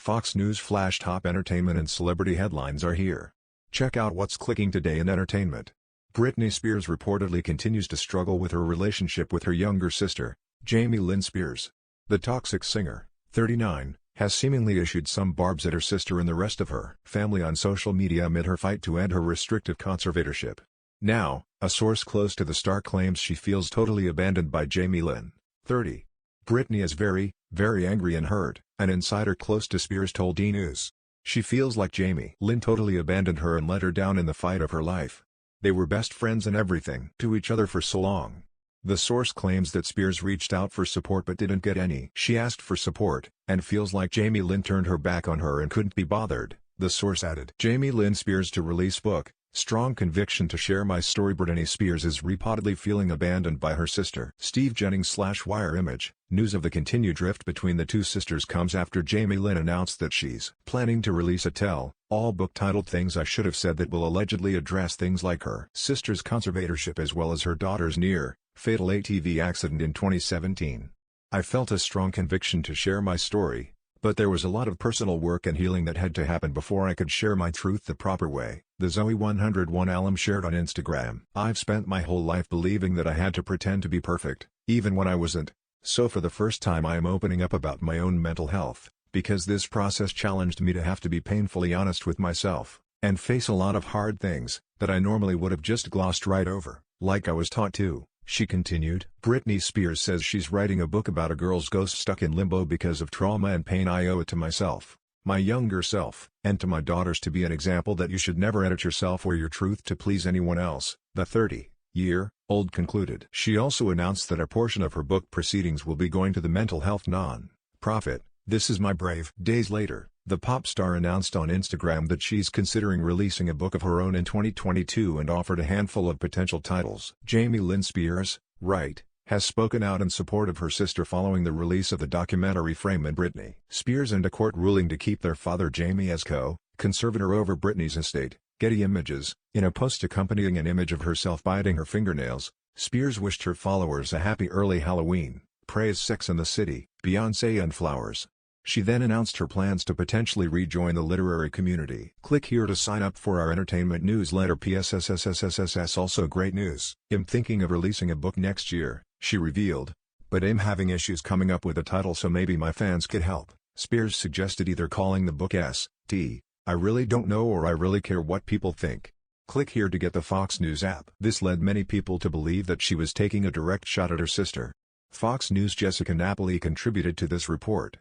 Fox News Flash top entertainment and celebrity headlines are here. Check out what's clicking today in entertainment. Britney Spears reportedly continues to struggle with her relationship with her younger sister, Jamie Lynn Spears. The toxic singer, 39, has seemingly issued some barbs at her sister and the rest of her family on social media amid her fight to end her restrictive conservatorship. Now, a source close to the star claims she feels totally abandoned by Jamie Lynn, 30. Britney is very, very angry and hurt, an insider close to Spears told E! News. She feels like Jamie Lynn totally abandoned her and let her down in the fight of her life. They were best friends and everything to each other for so long. The source claims that Spears reached out for support but didn't get any. She asked for support, and feels like Jamie Lynn turned her back on her and couldn't be bothered, the source added. Jamie Lynn Spears to release book, strong conviction to share my story. Britney Spears is reportedly feeling abandoned by her sister. Steve Jennings/Wire image. News of the continued rift between the two sisters comes after Jamie Lynn announced that she's planning to release a tell-all book titled Things I Should Have Said that will allegedly address things like her sister's conservatorship as well as her daughter's near-fatal ATV accident in 2017. I felt a strong conviction to share my story, but there was a lot of personal work and healing that had to happen before I could share my truth the proper way, the Zoe 101 alum shared on Instagram. I've spent my whole life believing that I had to pretend to be perfect, even when I wasn't. So for the first time I am opening up about my own mental health, because this process challenged me to have to be painfully honest with myself, and face a lot of hard things that I normally would have just glossed right over, like I was taught to, she continued. Britney Spears says she's writing a book about a girl's ghost stuck in limbo because of trauma and pain. I owe it to myself, my younger self, and to my daughters to be an example that you should never edit yourself or your truth to please anyone else, the 30-year-old concluded. She also announced that a portion of her book proceedings will be going to the mental health non-profit, This Is My Brave. Days later, the pop star announced on Instagram that she's considering releasing a book of her own in 2022 and offered a handful of potential titles. Jamie Lynn Spears, right, has spoken out in support of her sister following the release of the documentary Frame and Britney Spears and a court ruling to keep their father Jamie as co-conservator over Britney's estate. Getty Images. In a post accompanying an image of herself biting her fingernails, Spears wished her followers a happy early Halloween, praised Sex and the City, Beyoncé and flowers. She then announced her plans to potentially rejoin the literary community. Click here to sign up for our entertainment newsletter. PSSSSSSS. Also great news. I'm thinking of releasing a book next year, she revealed, but I'm having issues coming up with a title, so maybe my fans could help. Spears suggested either calling the book St. I Really Don't Know or I Really Care What People Think. Click here to get the Fox News app. This led many people to believe that she was taking a direct shot at her sister. Fox News' Jessica Napoli contributed to this report.